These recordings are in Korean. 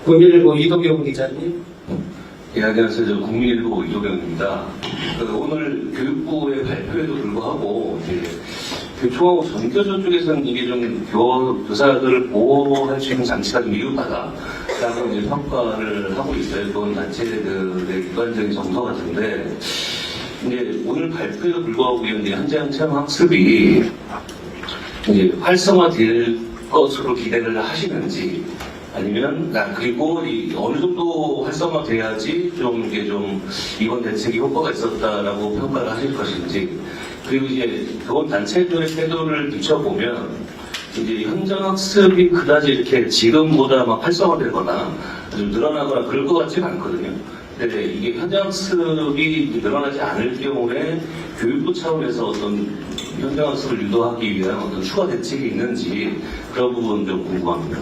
국민일보 이도경 기자님. 예, 안녕하세요. 저 국민일보 이도경입니다. 오늘 교육부의 발표에도 불구하고 이제 교총하고 전교조 쪽에서는 이게 좀 교사들을 보호할 수 있는 장치가 좀 미흡하다라고 이제 평가를 하고 있어요. 그건 단체들의 일반적인 정서 같은데 이제 오늘 발표에도 불구하고 이제 현장 체험 학습이 이제 활성화될 것으로 기대를 하시는지. 아니면, 그리고 어느 정도 활성화돼야지 이게 이번 대책이 효과가 있었다라고 평가를 하실 것인지, 그리고 이제 교원단체들의 태도를 비춰보면, 이제 현장학습이 그다지 이렇게 지금보다 막 활성화되거나 좀 늘어나거나 그럴 것 같지는 않거든요. 근데 이게 현장학습이 늘어나지 않을 경우에 교육부 차원에서 어떤 현장학습을 유도하기 위한 어떤 추가 대책이 있는지 그런 부분 좀 궁금합니다.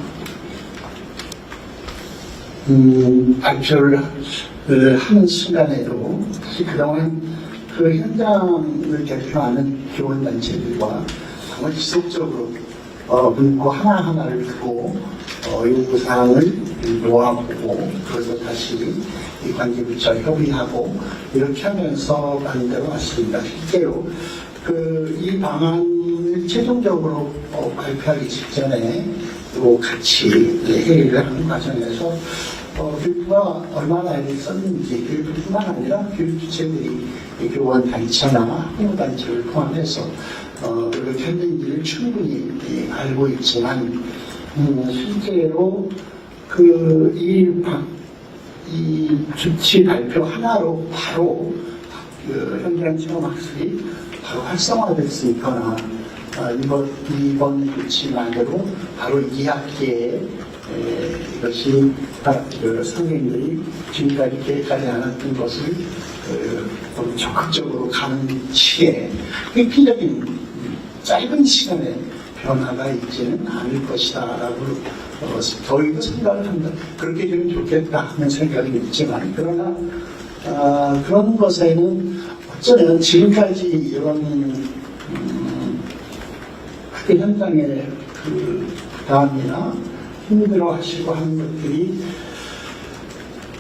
발표를 하는 순간에도 사실 그동안 그 현장을 대표하는 교원단체들과 정말 지속적으로 문구 하나하나를 두고 요구사항을 모아보고 그래서 다시 이 관계부처와 협의하고 이렇게 하면서 만들어 왔습니다. 실제로 이 방안을 최종적으로 발표하기 직전에 또 같이 회의를 하는 과정에서 교육부가 얼마나 애를 썼는지 교육부뿐만 아니라 교육주체들이 교원 단체나 학부모 단체를 포함해서 이렇게 했는지를 충분히 알고 있지만 실제로 이 조치 발표 하나로 바로 현장 체험 학습이 바로 활성화될 수 있거나 이번 조치만으로 바로 2학기에 이것이 선생님들이 지금까지 계획하지 않았던 것을 좀 적극적으로 가는 시에 획기적인 짧은 시간에 변화가 있지는 않을 것이다 라고 저희도 생각을 합니다. 그렇게 되면 좋겠다 하는 생각이 있지만 그러나 그런 것에는 어쩌면 지금까지 이런 학교 현장의 부담이나 힘들어 하시고 하는 것들이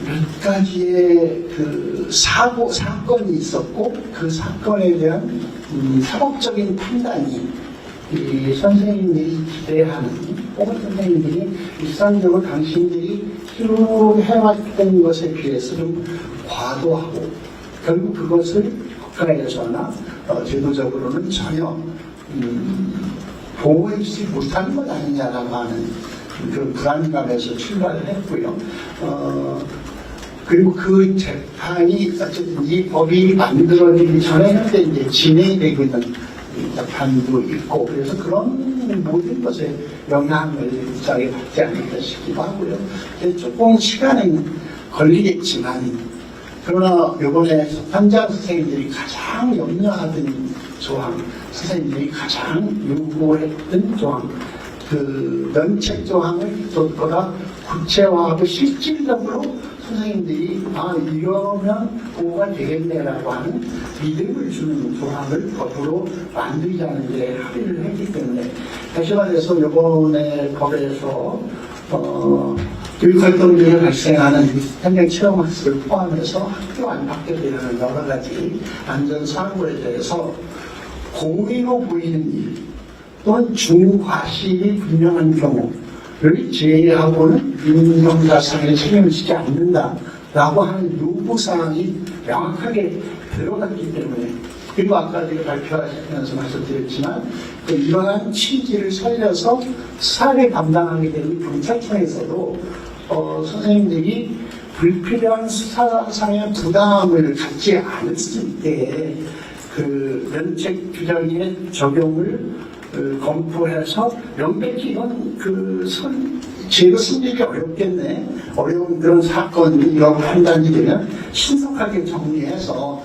몇 가지의 사건이 있었고 그 사건에 대한 사법적인 판단이 이 선생님들이 기대하는 혹은 선생님들이 일상적으로 당신들이 쭉 해왔던 것에 비해서 좀 과도하고 결국 그것을 국가에서나 제도적으로는 전혀 보호해주지 못하는 것 아니냐라고 하는 그런 불안감에서 출발을 했고요. 그리고 그 재판이 어쨌든 이 법이 만들어지기 전에 현재 이제 진행이 되고 있는 재판도 있고 그래서 그런 모든 것에 영향을 무지하게 받지 않을까 싶기도 하고요. 조금 시간은 걸리겠지만 그러나 이번에 현장 선생님들이 가장 염려하던 조항, 선생님들이 가장 요구했던 조항, 면책 조항을 보다 구체화하고 실질적으로 선생님들이 이러면 보호가 되겠네라고 하는 믿음을 주는 조항을 법으로 만들자는 데 합의를 했기 때문에 다시 말해서 이번에 법에서 교육활동 중에 발생하는 현장 체험학습을 포함해서 학교 안팎에 되는 여러 가지 안전사고에 대해서 공의로 보이는 일 또는 중과실이 분명한 경우를 제외하고는 민형사상에 책임을 지지 않는다라고 하는 요구사항이 명확하게 들어갔기 때문에 그리고 아까 제가 발표하시면서 말씀드렸지만 이러한 취지를 살려서 수사를 담당하게 되는 경찰청에서도 선생님들이 불필요한 수사상의 부담을 갖지 않을 수 있게 면책 규정의 적용을 검토해서 명백히 이건 제도 승리기 어렵겠네. 어려운 그런 사건이라고 판단이 되면 신속하게 정리해서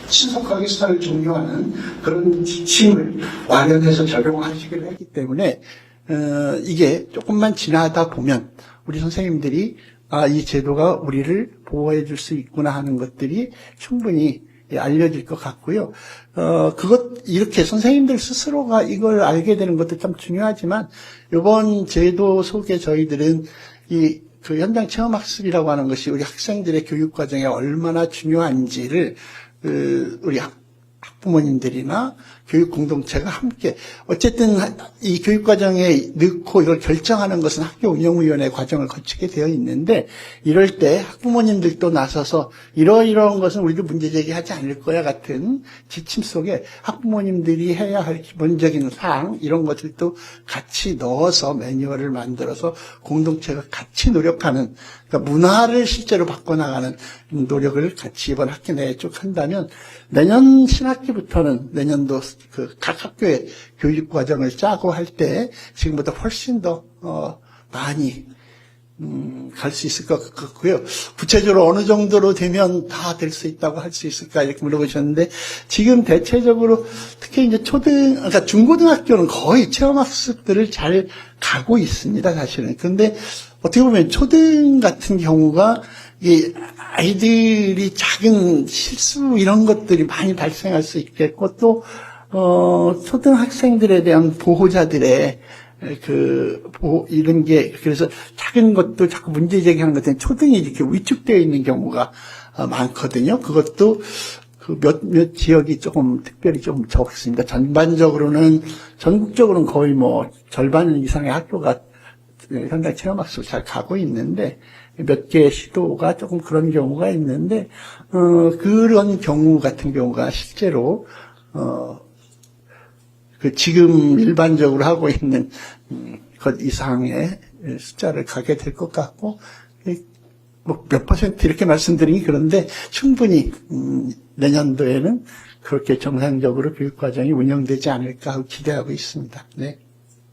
신속하게 수사를 종료하는 그런 지침을 마련해서 적용하시기로 했기 때문에 이게 조금만 지나다 보면 우리 선생님들이 이 제도가 우리를 보호해 줄 수 있구나 하는 것들이 충분히 알려질 것 같고요. 이렇게 선생님들 스스로가 이걸 알게 되는 것도 참 중요하지만, 이번 제도 속에 저희들은 그 현장 체험학습이라고 하는 것이 우리 학생들의 교육 과정에 얼마나 중요한지를, 우리 학부모님들이나 교육 공동체가 함께 어쨌든 이 교육 과정에 넣고 이걸 결정하는 것은 학교 운영위원회 과정을 거치게 되어 있는데, 이럴 때 학부모님들도 나서서 이러이러한 것은 우리도 문제 제기하지 않을 거야 같은 지침 속에 학부모님들이 해야 할 기본적인 사항 이런 것들도 같이 넣어서 매뉴얼을 만들어서 공동체가 같이 노력하는, 그러니까 문화를 실제로 바꿔나가는 노력을 같이 이번 학기 내에 쭉 한다면, 내년 신학기부터는 내년도 각 학교의 교육 과정을 짜고 할 때 지금보다 훨씬 더 많이 갈 수 있을 것 같고요. 구체적으로 어느 정도로 되면 다 될 수 있다고 할 수 있을까 이렇게 물어보셨는데, 지금 대체적으로 특히 이제 그러니까 중고등학교는 거의 체험학습들을 잘 가고 있습니다, 사실은. 그런데 어떻게 보면 초등 같은 경우가 이 아이들이 작은 실수 이런 것들이 많이 발생할 수 있겠고, 또 초등학생들에 대한 보호자들의 이런 게, 그래서 작은 것도 자꾸 문제 제기하는 것 때문에 초등이 이렇게 위축되어 있는 경우가 많거든요. 그것도 몇몇 지역이 조금 특별히 좀 적습니다. 전반적으로는, 전국적으로는 거의 뭐 절반 이상의 학교가 현장 체험학습을 잘 가고 있는데, 몇 개의 시도가 조금 그런 경우가 있는데, 그런 경우 같은 경우가 실제로, 지금 일반적으로 하고 있는 것 이상의 숫자를 가게 될 것 같고, 뭐 몇 퍼센트 이렇게 말씀드리기 그런데 충분히, 내년도에는 그렇게 정상적으로 교육과정이 운영되지 않을까 하고 기대하고 있습니다. 네.